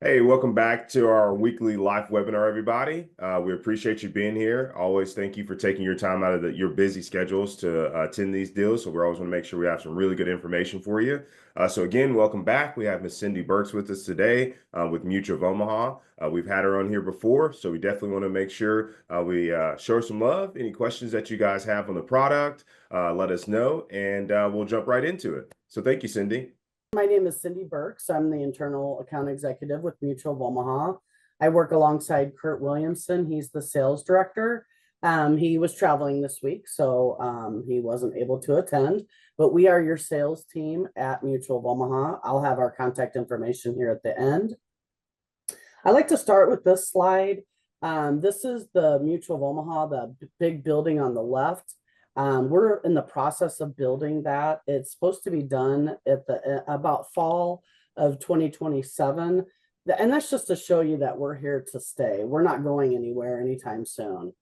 Hey, welcome back to our weekly live webinar, everybody. We appreciate you being here. Always thank you for taking your time out of your busy schedules to attend these deals. So we always want to make sure we have some really good information for you. So again, welcome back. We have Miss Cindy Burks with us today with Mutual of Omaha. We've had her on here before, so we definitely want to make sure we show her some love. Any questions that you guys have on the product, let us know, and we'll jump right into it. So thank you, Cindy. My name is Cindy Burks. I'm the internal account executive with Mutual of Omaha. I work alongside Kurt Williamson. He's the sales director. He was traveling this week, so he wasn't able to attend, but we are your sales team at Mutual of Omaha. I'll have our contact information here at the end. I like to start with this slide. This is the Mutual of Omaha, the big building on the left. We're in the process of building that. It's supposed to be done at about fall of 2027. And that's just to show you that we're here to stay. We're not going anywhere anytime soon.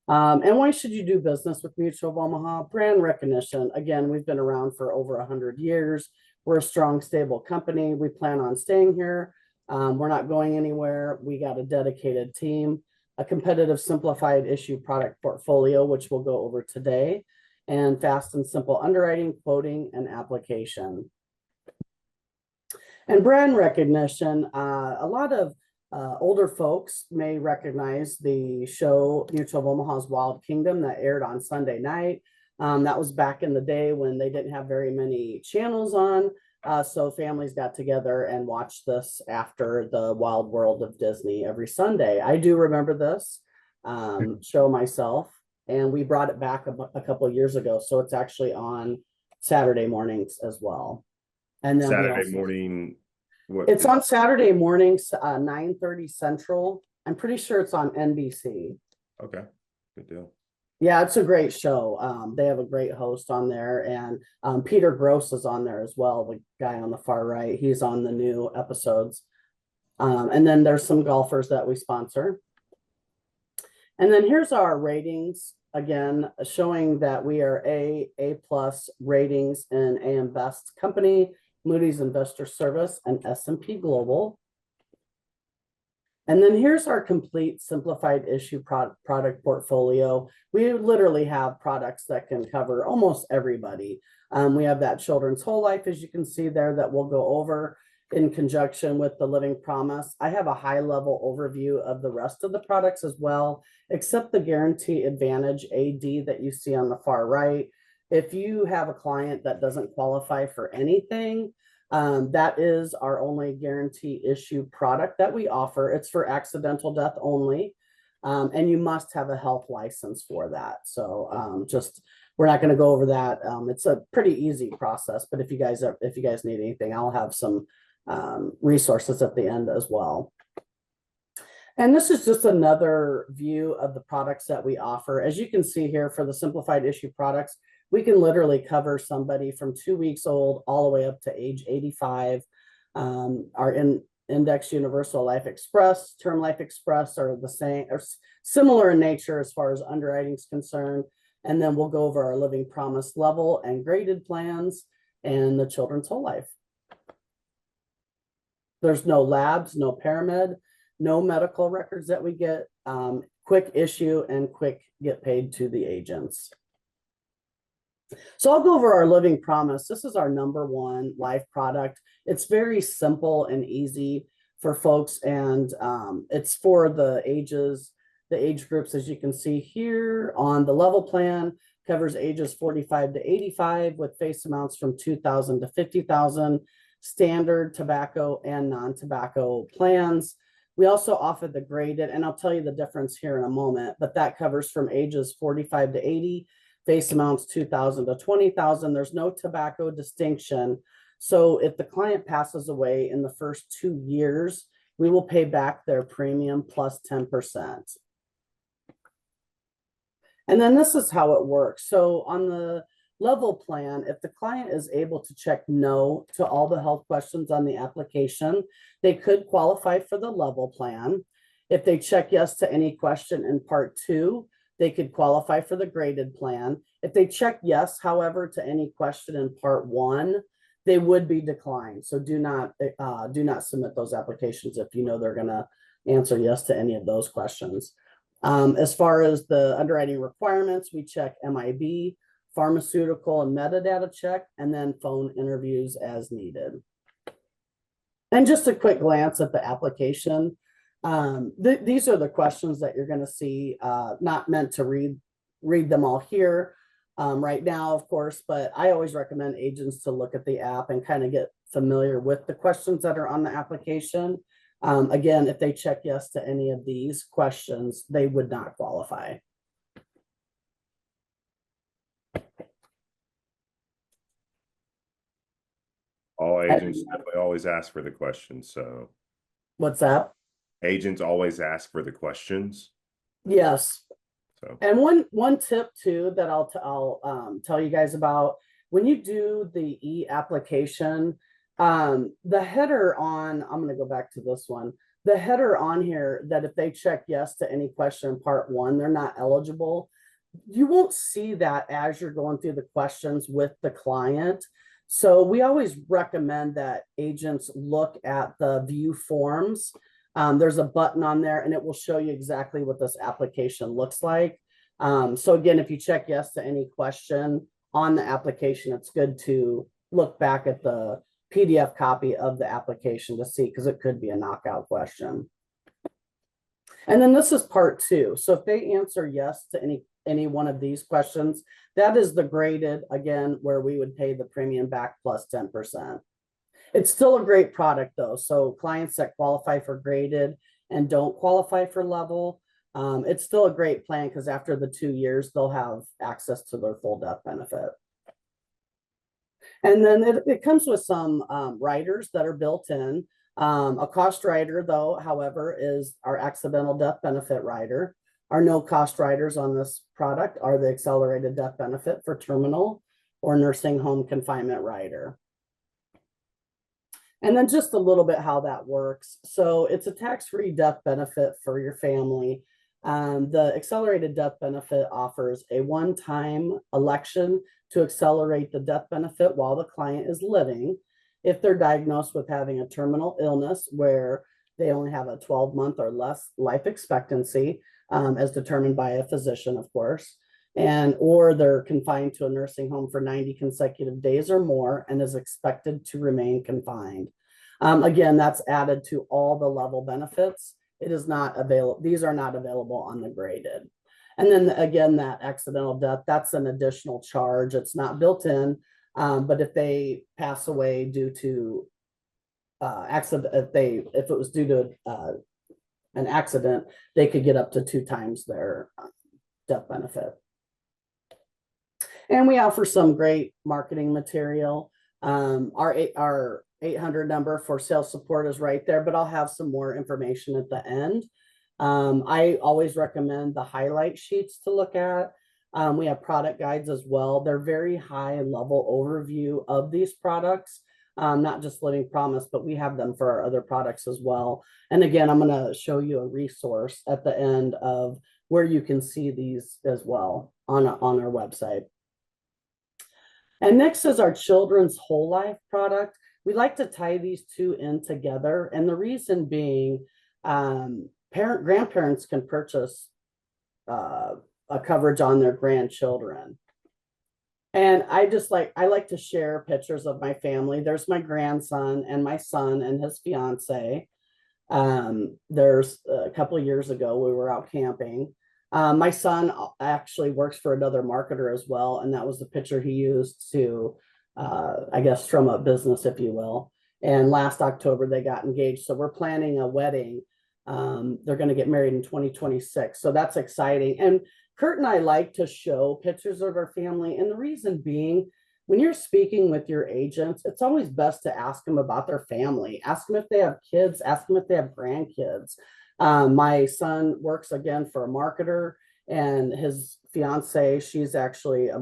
And why should you do business with Mutual of Omaha? Brand recognition. Again, we've been around for over 100 years. We're a strong, stable company. We plan on staying here. We're not going anywhere. We got a dedicated team, a competitive simplified issue product portfolio, which we'll go over today, and fast and simple underwriting, quoting, and application. And brand recognition, a lot of older folks may recognize the show Mutual of Omaha's Wild Kingdom that aired on Sunday night. That was back in the day when they didn't have very many channels on. So families got together and watched this after the Wild World of Disney every Sunday. I do remember this show myself, and we brought it back a couple of years ago. So it's actually on Saturday mornings as well. And then Saturday morning. It's on Saturday mornings, 9:30 Central. I'm pretty sure it's on NBC. Okay, good deal. Yeah, it's a great show. They have a great host on there, and Peter Gross is on there as well, the guy on the far right. He's on the new episodes. And then there's some golfers that we sponsor. And then here's our ratings, again, showing that we are A+ ratings in AM Best Company, Moody's Investor Service, and S&P Global. And then here's our complete simplified issue product portfolio. We literally have products that can cover almost everybody. We have that children's whole life, as you can see there, that we'll go over in conjunction with the Living Promise. I have a high level overview of the rest of the products as well, except the Guarantee Advantage AD that you see on the far right. If you have a client that doesn't qualify for anything, that is our only guarantee issue product that we offer. It's for accidental death only, and you must have a health license for that. So we're not going to go over that. It's a pretty easy process, but if you guys need anything, I'll have some resources at the end as well. And this is just another view of the products that we offer. As you can see here, for the simplified issue products, we can literally cover somebody from 2 weeks old all the way up to age 85. Our Index Universal Life Express, Term Life Express are the same, or similar in nature as far as underwriting is concerned. And then we'll go over our Living Promise level and graded plans and the Children's Whole Life. There's no labs, no paramed, no medical records that we get, quick issue and quick get paid to the agents. So I'll go over our Living Promise. This is our #1 life product. It's very simple and easy for folks, and it's for the age groups, as you can see here on the level plan, covers ages 45 to 85 with face amounts from $2,000 to $50,000, standard tobacco and non-tobacco plans. We also offer the graded, and I'll tell you the difference here in a moment, but that covers from ages 45 to 80, face amounts 2,000 to 20,000. There's no tobacco distinction. So if the client passes away in the first 2 years, we will pay back their premium plus 10%. And then this is how it works. So on the level plan, if the client is able to check no to all the health questions on the application, they could qualify for the level plan. If they check yes to any question in part 2, they could qualify for the graded plan. If they check yes, however, to any question in part 1, they would be declined. So do not submit those applications if you know they're going to answer yes to any of those questions. As far as the underwriting requirements, we check MIB, pharmaceutical and metadata check, and then phone interviews as needed. And just a quick glance at the application. These are the questions that you're going to see, not meant to read them all here right now, of course, but I always recommend agents to look at the app and kind of get familiar with the questions that are on the application. Again, if they check yes to any of these questions, they would not qualify. All agents definitely always ask for the questions. So What's that? agents always ask for the questions. Yes. So, and one tip too that I'll tell you guys about when you do the e-application, the header on, I'm going to go back to this one. The header on here that if they check yes to any question in part 1, they're not eligible. You won't see that as you're going through the questions with the client. So we always recommend that agents look at the view forms. There's a button on there and it will show you exactly what this application looks like. So again, if you check yes to any question on the application, it's good to look back at the PDF copy of the application to see, because it could be a knockout question. And then this is part 2. So if they answer yes to any one of these questions, that is the graded, again, where we would pay the premium back plus 10%. It's still a great product though. So clients that qualify for graded and don't qualify for level, it's still a great plan because after the 2 years, they'll have access to their full death benefit. And then it comes with some riders that are built in. A cost rider, though, however, is our accidental death benefit rider. Our no cost riders on this product are the accelerated death benefit for terminal or nursing home confinement rider. And then just a little bit how that works. So it's a tax-free death benefit for your family. The accelerated death benefit offers a one-time election to accelerate the death benefit while the client is living if they're diagnosed with having a terminal illness where they only have a 12-month or less life expectancy, as determined by a physician, of course, or they're confined to a nursing home for 90 consecutive days or more and is expected to remain confined. Again, that's added to all the level benefits. It is not available. These are not available on the graded. And then again, that accidental death, that's an additional charge. It's not built in, but if they pass away due to accident, if it was due to an accident, they could get up to 2 times their death benefit. And we offer some great marketing material. Our 800 number for sales support is right there, but I'll have some more information at the end. I always recommend the highlight sheets to look at. We have product guides as well. They're very high level overview of these products, not just Living Promise, but we have them for our other products as well. And again, I'm going to show you a resource at the end of where you can see these as well on our website. And next is our children's whole life product. We like to tie these two in together. And the reason being, grandparents can purchase a coverage on their grandchildren. And I like to share pictures of my family. There's my grandson and my son and his fiance. There's a couple of years ago, we were out camping. My son actually works for another marketer as well. And that was the picture he used to, I guess, drum up business, if you will. And last October, they got engaged. So we're planning a wedding. They're going to get married in 2026. So that's exciting. And Kurt and I like to show pictures of our family. And the reason being, when you're speaking with your agents, it's always best to ask them about their family. Ask them if they have kids. Ask them if they have grandkids. My son works again for a marketer, and his fiance, she's actually a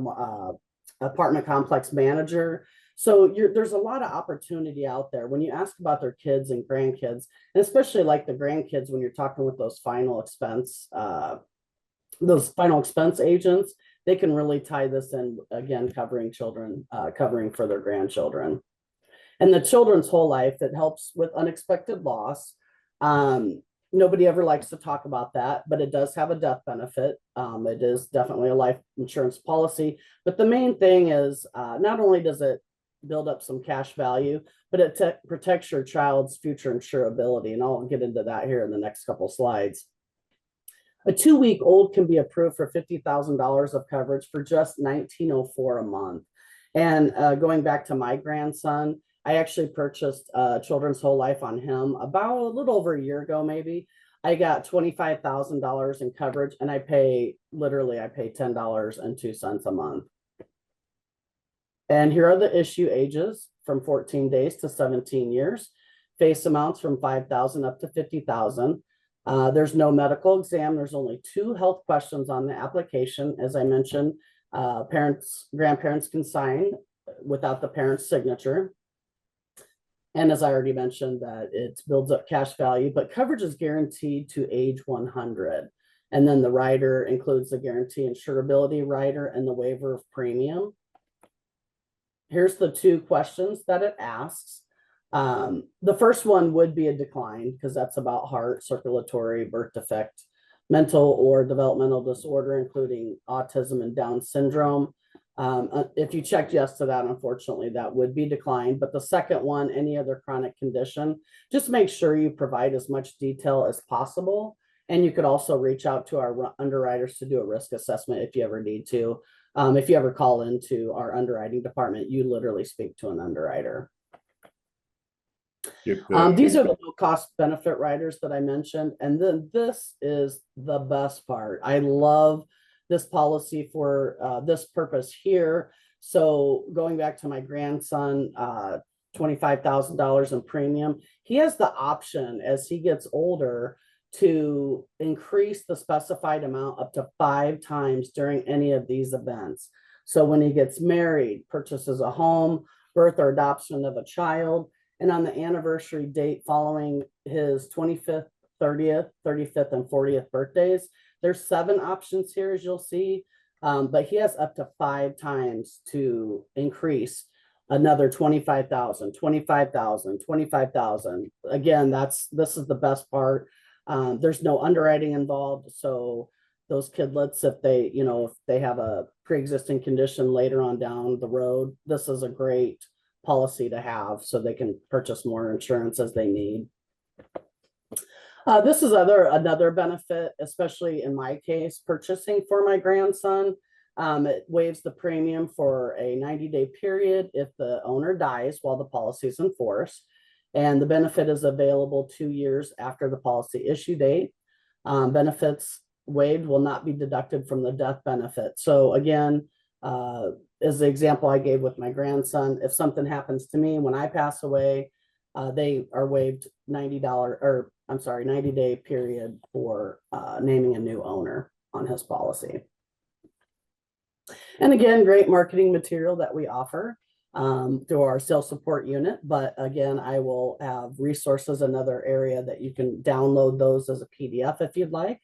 apartment complex manager. So there's a lot of opportunity out there when you ask about their kids and grandkids, and especially like the grandkids when you're talking with those final expense agents. They can really tie this in, again, covering children, covering for their grandchildren. And the children's whole life, that helps with unexpected loss. Nobody ever likes to talk about that, but it does have a death benefit. It is definitely a life insurance policy. But the main thing is, not only does it build up some cash value, but it protects your child's future insurability. And I'll get into that here in the next couple slides. A 2-week-old can be approved for $50,000 of coverage for just $19.04 a month. And going back to my grandson, I actually purchased Children's Whole Life on him about a little over a year ago, maybe. I got $25,000 in coverage, and I pay $10.02 a month. And here are the issue ages from 14 days to 17 years. Face amounts from $5,000 up to $50,000. There's no medical exam. There's only 2 health questions on the application. As I mentioned, grandparents can sign without the parent's signature. And as I already mentioned, that it builds up cash value, but coverage is guaranteed to age 100. And then the rider includes the guarantee insurability rider and the waiver of premium. Here's the 2 questions that it asks. The first one would be a decline, because that's about heart, circulatory, birth defect, mental or developmental disorder, including autism and Down syndrome. If you checked yes to that, unfortunately, that would be declined. But the second one, any other chronic condition, just make sure you provide as much detail as possible. And you could also reach out to our underwriters to do a risk assessment if you ever need to. If you ever call into our underwriting department, you literally speak to an underwriter. These are the no cost benefit riders that I mentioned. And then this is the best part. I love this policy for this purpose here. So going back to my grandson, $25,000 in premium, he has the option as he gets older to increase the specified amount up to 5 times during any of these events. So when he gets married, purchases a home, birth or adoption of a child, and on the anniversary date following his 25th, 30th, 35th, and 40th birthdays, there's 7 options here, as you'll see, but he has up to 5 times to increase another 25,000, 25,000, 25,000. Again, this is the best part. There's no underwriting involved, so those kidlets, if they have a pre-existing condition later on down the road, this is a great policy to have, so they can purchase more insurance as they need. This is another benefit, especially in my case, purchasing for my grandson. It waives the premium for a 90-day period if the owner dies while the policy is in force. And the benefit is available 2 years after the policy issue date. Benefits waived will not be deducted from the death benefit. So again, as the example I gave with my grandson, if something happens to me when I pass away, they are waived $90-day period for naming a new owner on his policy. And again, great marketing material that we offer through our sales support unit. But again, I will have resources, another area that you can download those as a PDF if you'd like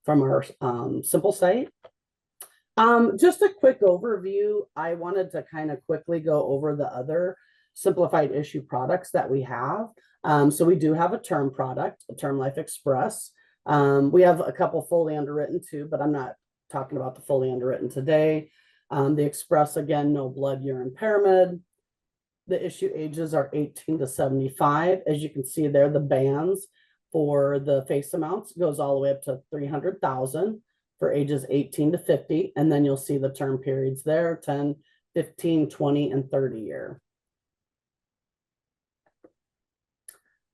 from our simple site. Just a quick overview. I wanted to kind of quickly go over the other simplified issue products that we have. So we do have a term product, a Term Life Express. We have a couple fully underwritten too, but I'm not talking about the fully underwritten today. The Express, again, no blood urine pyramid. The issue ages are 18 to 75. As you can see there, the bands for the face amounts goes all the way up to 300,000 for ages 18 to 50. And then you'll see the term periods there, 10, 15, 20, and 30 year.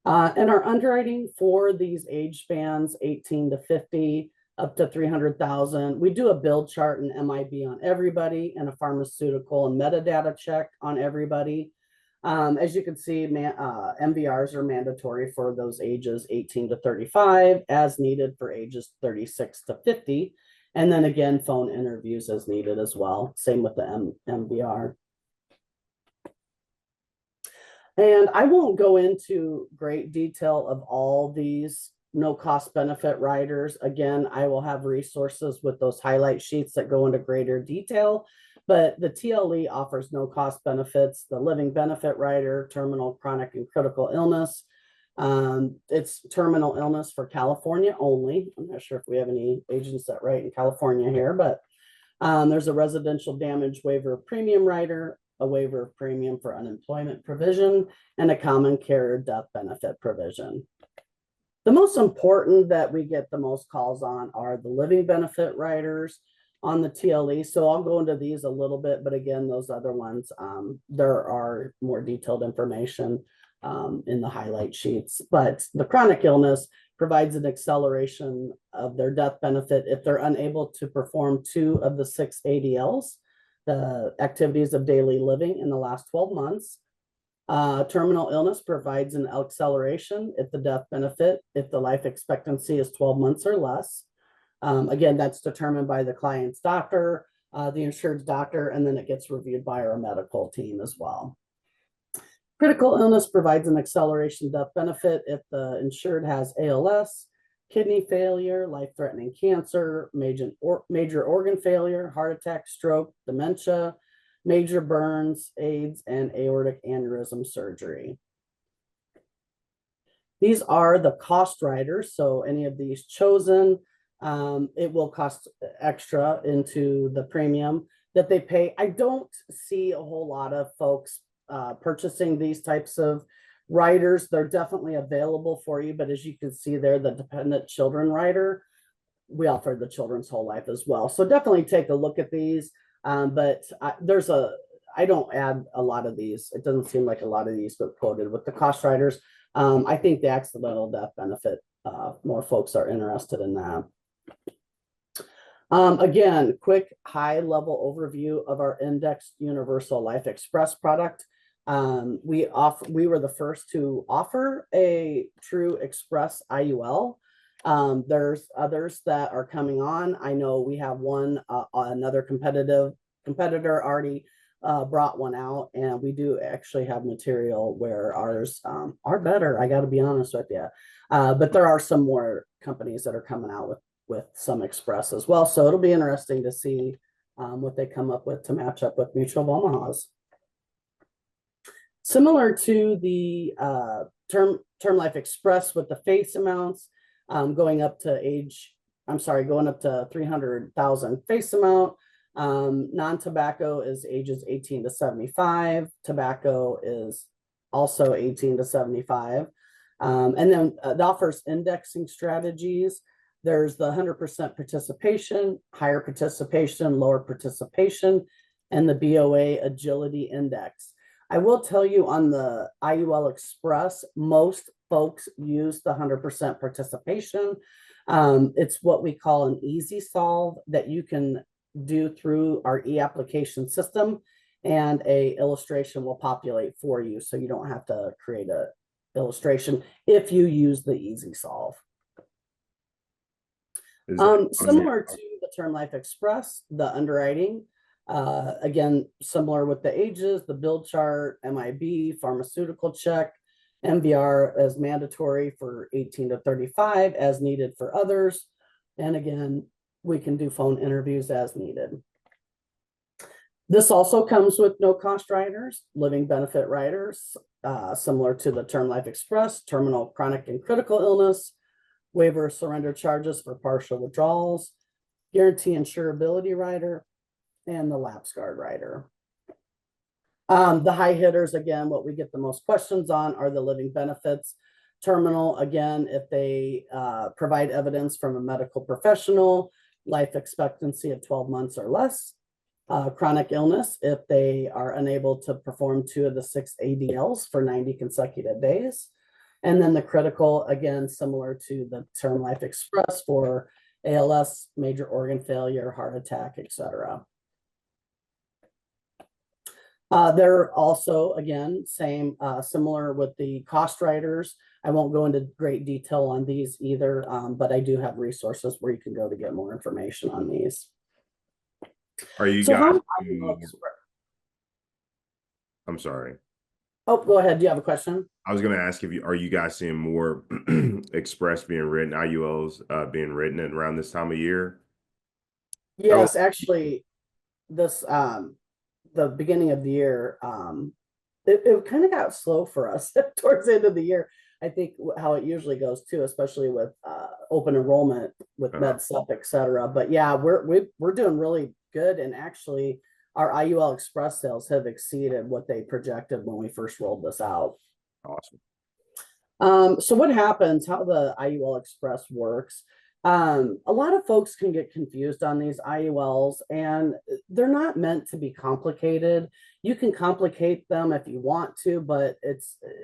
And our underwriting for these age bands, 18 to 50, up to 300,000. We do a build chart and MIB on everybody and a pharmaceutical and metadata check on everybody. As you can see, MVRs are mandatory for those ages 18 to 35, as needed for ages 36 to 50. And then again, phone interviews as needed as well. Same with the MVR. And I won't go into great detail of all these no cost benefit riders. Again, I will have resources with those highlight sheets that go into greater detail. But the TLE offers no cost benefits. The living benefit rider, terminal, chronic, and critical illness. It's terminal illness for California only. I'm not sure if we have any agents that write in California here, but there's a residential damage waiver of premium rider, a waiver of premium for unemployment provision, and a common carrier death benefit provision. The most important that we get the most calls on are the living benefit riders on the TLE. So I'll go into these a little bit, but again, those other ones, there are more detailed information in the highlight sheets. But the chronic illness provides an acceleration of their death benefit if they're unable to perform 2 of the 6 ADLs, the activities of daily living, in the last 12 months. Terminal illness provides an acceleration if the death benefit, if the life expectancy is 12 months or less. Again, that's determined by the client's doctor, the insured's doctor, and then it gets reviewed by our medical team as well. Critical illness provides an acceleration death benefit if the insured has ALS, kidney failure, life-threatening cancer, major organ failure, heart attack, stroke, dementia, major burns, AIDS, and aortic aneurysm surgery. These are the cost riders. So any of these chosen, it will cost extra into the premium that they pay. I don't see a whole lot of folks purchasing these types of riders. They're definitely available for you, but as you can see there, the dependent children rider, we offer the children's whole life as well. So definitely take a look at these. But I don't add a lot of these. It doesn't seem like a lot of these get quoted with the cost riders. I think the accidental death benefit, more folks are interested in that. Again, quick high level overview of our indexed universal life express product. We were the first to offer a true express IUL. There's others that are coming on. I know we have one, another competitor already brought one out, and we do actually have material where ours are better. I got to be honest with you, but there are some more companies that are coming out with some express as well. So it'll be interesting to see what they come up with to match up with Mutual of Omaha's. Similar to the term life express with the face amounts, going up to 300,000 face amount. Non-tobacco is ages 18 to 75. Tobacco is also 18 to 75. And then it offers indexing strategies. There's the 100% participation, higher participation, lower participation, and the BOA agility index. I will tell you on the IUL Express, most folks use the 100% participation. It's what we call an easy solve that you can do through our e-application system, and a illustration will populate for you. So you don't have to create a illustration if you use the easy solve. Similar to the Term Life Express, the underwriting, again, similar with the ages, the build chart, MIB, pharmaceutical check, MVR as mandatory for 18 to 35, as needed for others. And again, we can do phone interviews as needed. This also comes with no cost riders, living benefit riders, similar to the Term Life Express, terminal, chronic, and critical illness, waiver of surrender charges for partial withdrawals, guarantee insurability rider, and the lapse guard rider. The high hitters, again, what we get the most questions on are the living benefits. Terminal, again, if they provide evidence from a medical professional, life expectancy of 12 months or less. Chronic illness, if they are unable to perform 2 of the 6 ADLs for 90 consecutive days. And then the critical, again, similar to the Term Life Express for ALS, major organ failure, heart attack, etc. They're also, again, similar with the cost riders. I won't go into great detail on these either, but I do have resources where you can go to get more information on these. Are you guys? I'm sorry. Oh, go ahead. Do you have a question? I was going to ask are you guys seeing more express being written, IULs being written around this time of year? Yes, actually, this the beginning of the year, it kind of got slow for us towards the end of the year. I think how it usually goes too, especially with open enrollment with Uh-huh. med sup, et cetera. But yeah, we're doing really good, and actually our IUL Express sales have exceeded what they projected when we first rolled this out. Awesome. So what happens, how the IUL Express works, a lot of folks can get confused on these IULs, and they're not meant to be complicated. You can complicate them if you want to, but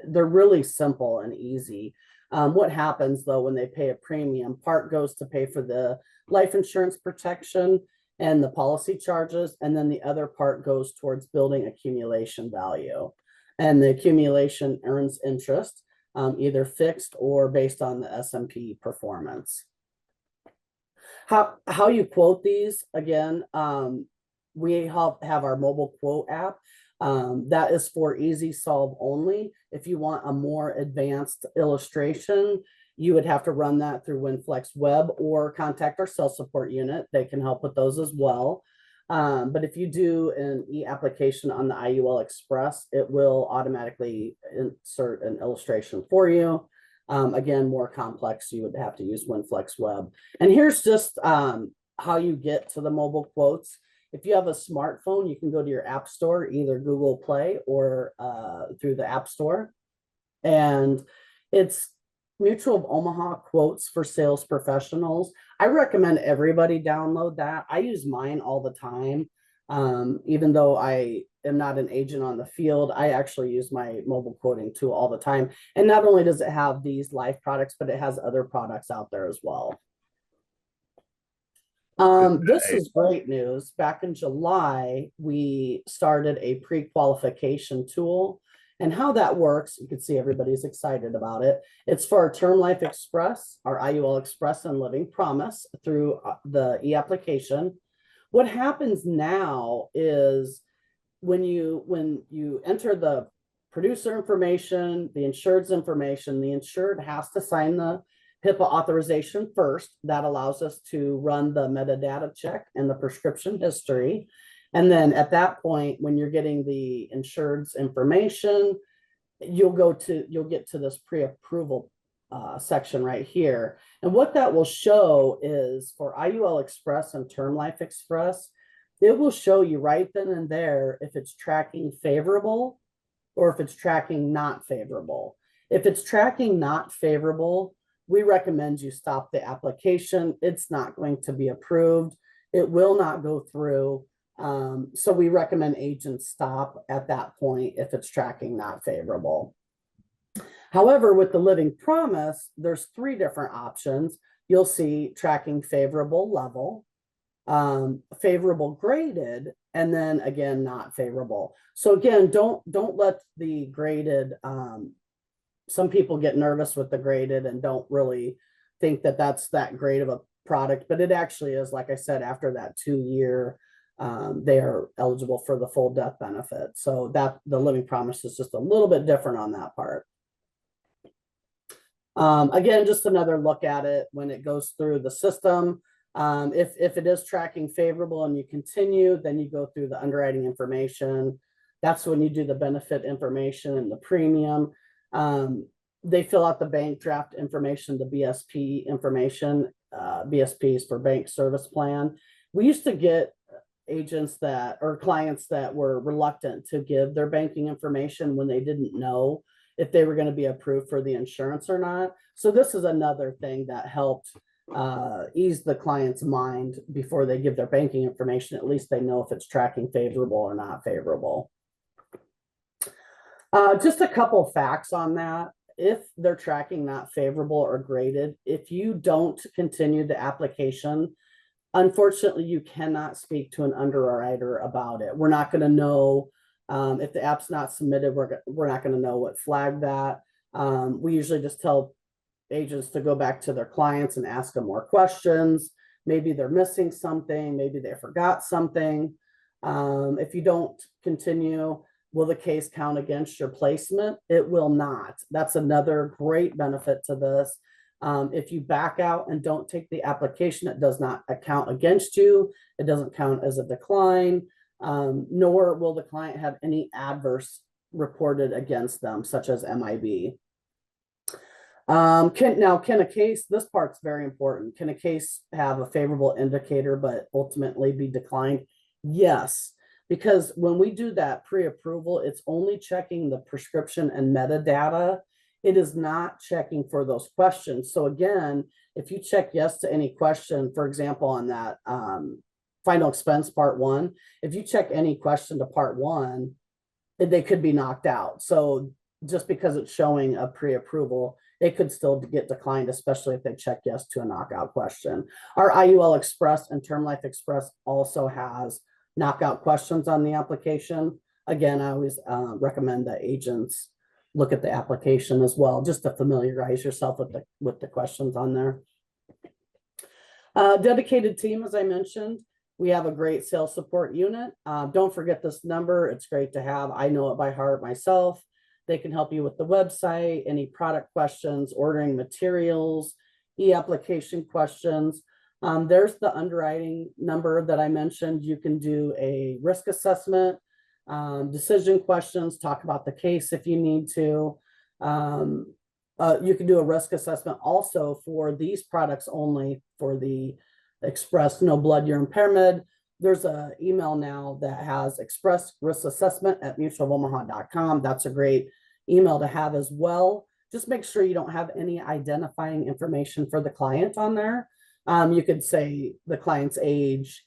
they're really simple and easy. What happens though when they pay a premium, part goes to pay for the life insurance protection and the policy charges, and then the other part goes towards building accumulation value. And the accumulation earns interest, either fixed or based on the S&P performance. How you quote these again? We have our mobile quote app. That is for easy solve only. If you want a more advanced illustration, you would have to run that through WinFlex Web or contact our sales support unit. They can help with those as well. But if you do an e-application on the IUL Express, it will automatically insert an illustration for you. Again, more complex, you would have to use WinFlex Web. And here's just how you get to the mobile quotes. If you have a smartphone, you can go to your app store, either Google Play or through the App Store. And it's Mutual of Omaha Quotes for Sales Professionals. I recommend everybody download that. I use mine all the time. Even though I am not an agent on the field, I actually use my mobile quoting tool all the time. And not only does it have these life products, but it has other products out there as well. This is great news. Back in July, we started a pre-qualification tool. And how that works, you can see everybody's excited about it. It's for our Term Life Express, our IUL Express and Living Promise through the e-application. What happens now is when you enter the producer information, the insured's information, the insured has to sign the HIPAA authorization first. That allows us to run the metadata check and the prescription history. And then at that point, when you're getting the insured's information, you'll get to this pre-approval section right here. And what that will show is for IUL Express and Term Life Express, it will show you right then and there if it's tracking favorable or if it's tracking not favorable. If it's tracking not favorable, we recommend you stop the application. It's not going to be approved. It will not go through. So we recommend agents stop at that point if it's tracking not favorable. However, with the Living Promise, there's 3 different options. You'll see tracking favorable level, favorable graded, and then again, not favorable. So again, don't let the graded, some people get nervous with the graded and don't really think that that's that great of a product, but it actually is. Like I said, after that 2-year, they are eligible for the full death benefit. So that the Living Promise is just a little bit different on that part. Again, just another look at it when it goes through the system. If it is tracking favorable and you continue, then you go through the underwriting information. That's when you do the benefit information and the premium. They fill out the bank draft information, the BSP information. BSP is for bank service plan. We used to get agents that or clients that were reluctant to give their banking information when they didn't know if they were going to be approved for the insurance or not. So this is another thing that helped ease the client's mind before they give their banking information. At least they know if it's tracking favorable or not favorable. Just a couple facts on that. If they're tracking not favorable or graded, if you don't continue the application, unfortunately, you cannot speak to an underwriter about it. We're not going to know if the app's not submitted. We're not going to know what flagged that. We usually just tell agents to go back to their clients and ask them more questions. Maybe they're missing something. Maybe they forgot something. If you don't continue, will the case count against your placement? It will not. That's another great benefit to this. If you back out and don't take the application, it does not account against you. It doesn't count as a decline, nor will the client have any adverse reported against them, such as MIB. Can a case, this part's very important. Can a case have a favorable indicator but ultimately be declined? Yes, because when we do that pre-approval, it's only checking the prescription and metadata. It is not checking for those questions. So again, if you check yes to any question, for example, on that final expense part 1, if you check any question to part 1, they could be knocked out. So just because it's showing a pre-approval, it could still get declined, especially if they check yes to a knockout question. Our IUL Express and Term Life Express also has knockout questions on the application. Again, I always recommend that agents look at the application as well, just to familiarize yourself with the questions on there. Dedicated team, as I mentioned, we have a great sales support unit. Don't forget this number. It's great to have. I know it by heart myself. They can help you with the website, any product questions, ordering materials, e-application questions. There's the underwriting number that I mentioned. You can do a risk assessment, decision questions, talk about the case if you need to. You can do a risk assessment also for these products only for the Express No Blood Urine Pyramid. There's an email now that has express risk assessment at mutualofomaha.com. That's a great email to have as well. Just make sure you don't have any identifying information for the client on there. You could say the client's age,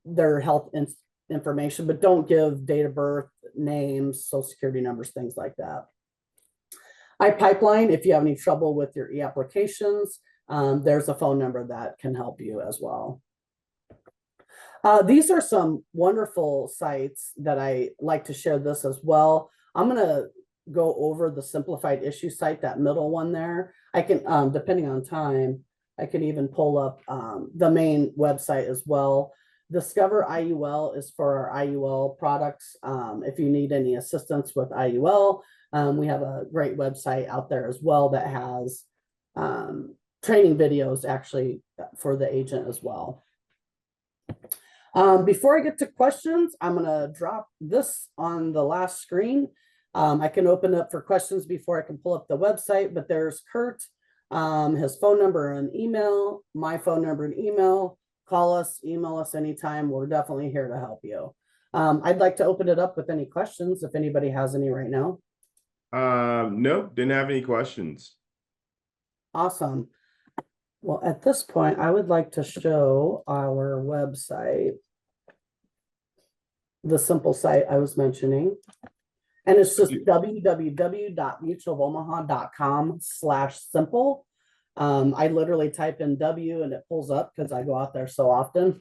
their health information, but don't give date of birth, names, social security numbers, things like that. iPipeline, if you have any trouble with your e-applications, there's a phone number that can help you as well. These are some wonderful sites that I like to share this as well. I'm going to go over the simplified issue site, that middle one there. I can, depending on time, I can even pull up the main website as well. Discover IUL is for our IUL products. If you need any assistance with IUL, we have a great website out there as well that has training videos actually for the agent as well. Before I get to questions, I'm going to drop this on the last screen. I can open up for questions before I can pull up the website, but there's Kurt, his phone number and email, my phone number and email. Call us, email us anytime. We're definitely here to help you. I'd like to open it up with any questions if anybody has any right now. No, didn't have any questions. Awesome. Well, at this point, I would like to show our website, the simple site I was mentioning. And it's just www.mutualofomaha.com/simple. I literally type in W and it pulls up because I go out there so often.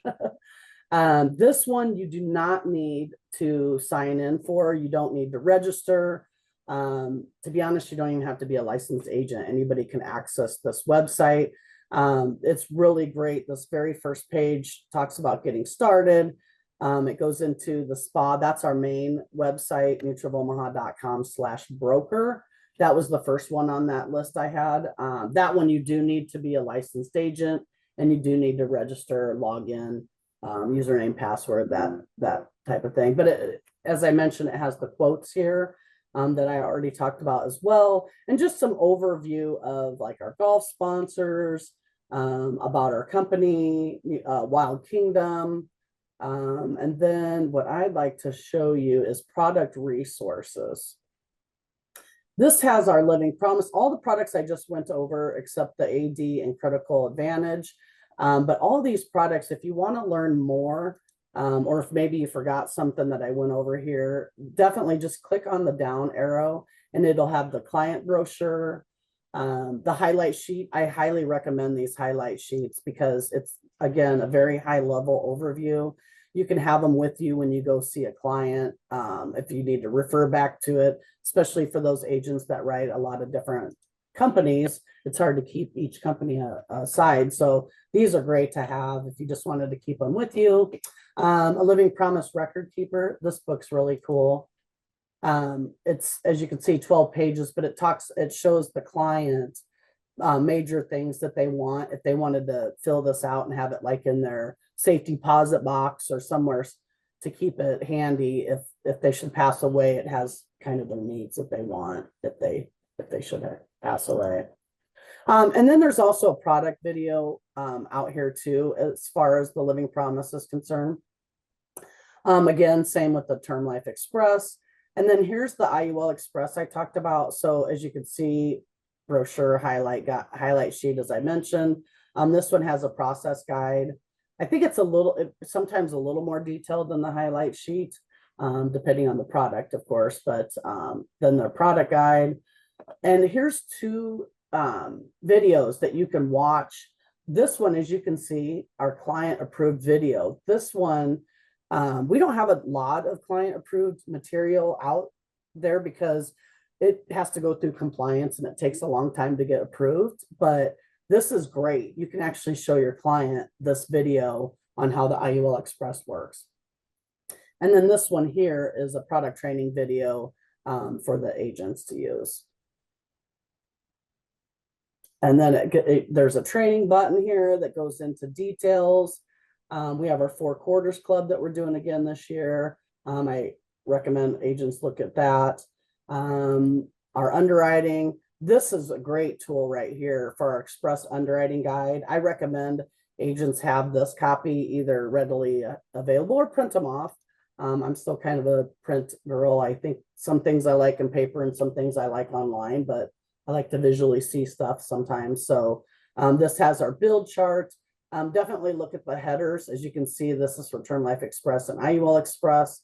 This one you do not need to sign in for. You don't need to register. To be honest, you don't even have to be a licensed agent. Anybody can access this website. It's really great. This very first page talks about getting started. It goes into the spa. That's our main website, mutualofomaha.com/broker. That was the first one on that list I had. That one, you do need to be a licensed agent and you do need to register, log in, username, password, that type of thing. But as I mentioned, it has the quotes here that I already talked about as well. And just some overview of like our golf sponsors, about our company, Wild Kingdom. And then what I'd like to show you is product resources. This has our Living Promise, all the products I just went over except the AD and Critical Advantage. But all these products, if you want to learn more, or if maybe you forgot something that I went over here, definitely just click on the down arrow and it'll have the client brochure, the highlight sheet. I highly recommend these highlight sheets because it's, again, a very high level overview. You can have them with you when you go see a client, if you need to refer back to it, especially for those agents that write a lot of different companies. It's hard to keep each company aside. So these are great to have if you just wanted to keep them with you. A Living Promise Record Keeper. This book's really cool. It's, as you can see, 12 pages, but it shows the client major things that they want. If they wanted to fill this out and have it like in their safety deposit box or somewhere to keep it handy, if they should pass away, it has kind of their needs that they want if they should pass away. And then there's also a product video out here too, as far as the Living Promise is concerned. Again, same with the Term Life Express. And then here's the IUL Express I talked about. So as you can see, brochure, highlight sheet, as I mentioned. This one has a process guide. I think it's sometimes a little more detailed than the highlight sheet, depending on the product, of course, but then the product guide. And here's two videos that you can watch. This one, as you can see, our client approved video. This one, we don't have a lot of client approved material out there because it has to go through compliance and it takes a long time to get approved, but this is great. You can actually show your client this video on how the IUL Express works. And then this one here is a product training video for the agents to use. And then there's a training button here that goes into details. We have our 4 quarters club that we're doing again this year. I recommend agents look at that. Our underwriting. This is a great tool right here for our express underwriting guide. I recommend agents have this copy either readily available or print them off. I'm still kind of a print girl. I think some things I like in paper and some things I like online, but I like to visually see stuff sometimes. So this has our build chart. Definitely look at the headers. As you can see, this is for Term Life Express and IUL Express.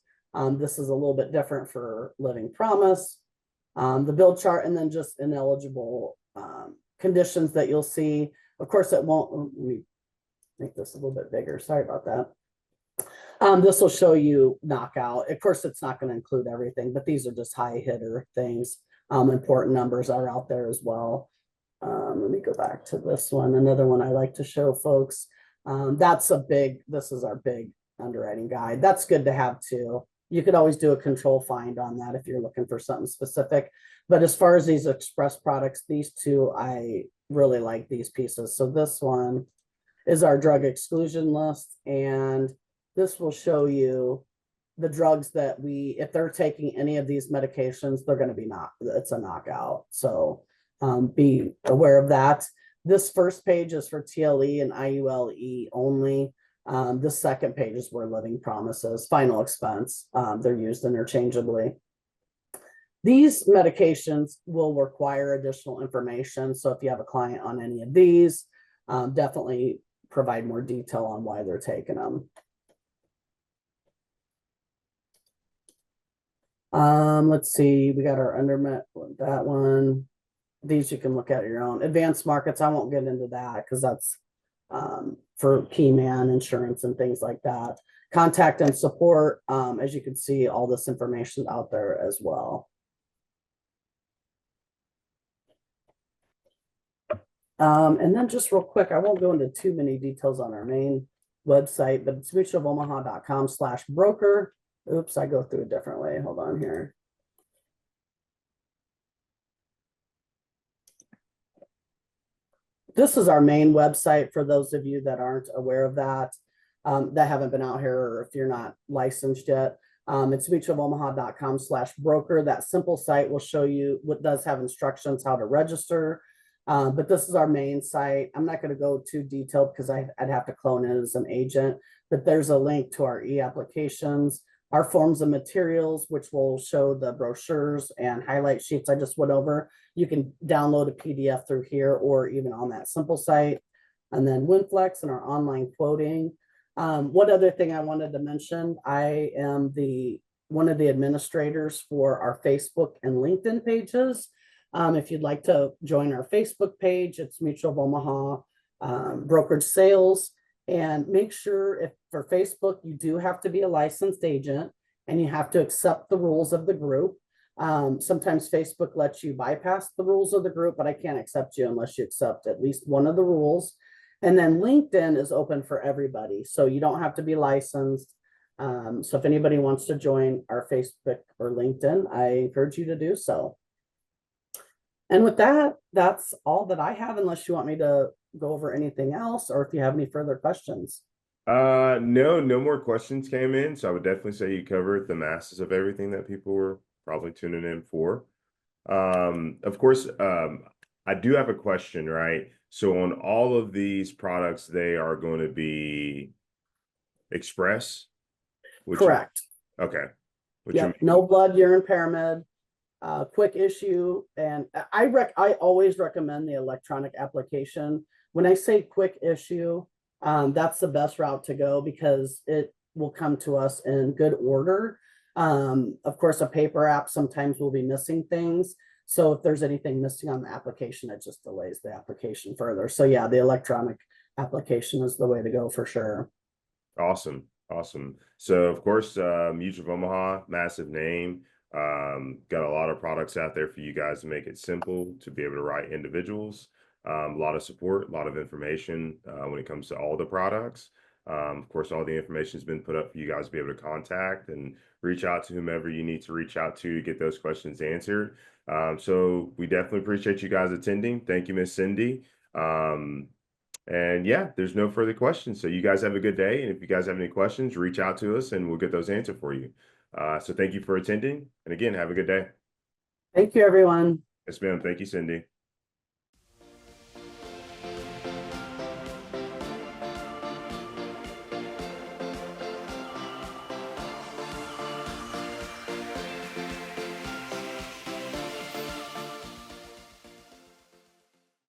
This is a little bit different for Living Promise. The build chart, and then just ineligible conditions that you'll see. Of course, it won't. Let me make this a little bit bigger. Sorry about that. This will show you knockout. Of course, it's not going to include everything, but these are just high hitter things. Important numbers are out there as well. Let me go back to this one. Another one I like to show folks. This is our big underwriting guide. That's good to have too. You could always do a control find on that if you're looking for something specific. But as far as these express products, these two, I really like these pieces. So this one is our drug exclusion list. And this will show you the drugs that if they're taking any of these medications, they're going to be it's a knockout. So be aware of that. This first page is for TLE and IULE only. The second page is where Living Promises, final expense. They're used interchangeably. These medications will require additional information. So if you have a client on any of these, definitely provide more detail on why they're taking them. Let's see, we got our that one. These you can look at your own. Advanced markets, I won't get into that because that's for key man insurance and things like that. Contact and support, as you can see, all this information out there as well. And then just real quick, I won't go into too many details on our main website, but it's mutualofomaha.com/broker. Oops, I go through a different way. Hold on here. This is our main website for those of you that aren't aware of that, that haven't been out here, or if you're not licensed yet. It's mutualofomaha.com/broker. That simple site will show you what does have instructions how to register. But this is our main site. I'm not going to go too detailed because I'd have to clone it as an agent, but there's a link to our e-applications, our forms and materials, which will show the brochures and highlight sheets I just went over. You can download a PDF through here or even on that simple site. And then WinFlex and our online quoting. One other thing I wanted to mention, I am one of the administrators for our Facebook and LinkedIn pages. If you'd like to join our Facebook page, it's Mutual of Omaha Brokerage Sales. And make sure, if for Facebook, you do have to be a licensed agent and you have to accept the rules of the group. Sometimes Facebook lets you bypass the rules of the group, but I can't accept you unless you accept at least one of the rules. And then LinkedIn is open for everybody, so you don't have to be licensed. So if anybody wants to join our Facebook or LinkedIn, I encourage you to do so. And with that, that's all that I have, unless you want me to go over anything else, or if you have any further questions. No, no more questions came in, so I would definitely say you covered the masses of everything that people were probably tuning in for. Of course, I do have a question, right? So on all of these products, they are going to be express, which Correct. okay, which Yep. No blood, urine pyramid, quick issue. And I always recommend the electronic application. When I say quick issue, that's the best route to go because it will come to us in good order. Of course, a paper app sometimes will be missing things. So if there's anything missing on the application, it just delays the application further. So yeah, the electronic application is the way to go for sure. awesome, awesome. So of course, Mutual of Omaha, massive name. Got a lot of products out there for you guys to make it simple to be able to write individuals. A lot of support, a lot of information when it comes to all the products. Of course, all the information has been put up for you guys to be able to contact and reach out to whomever you need to reach out to get those questions answered. So we definitely appreciate you guys attending. Thank you, Miss Cindy. And yeah, there's no further questions. So you guys have a good day. And if you guys have any questions, reach out to us and we'll get those answered for you. So thank you for attending. And again, have a good day. Thank you, everyone. Yes, ma'am. Thank you, Cindy.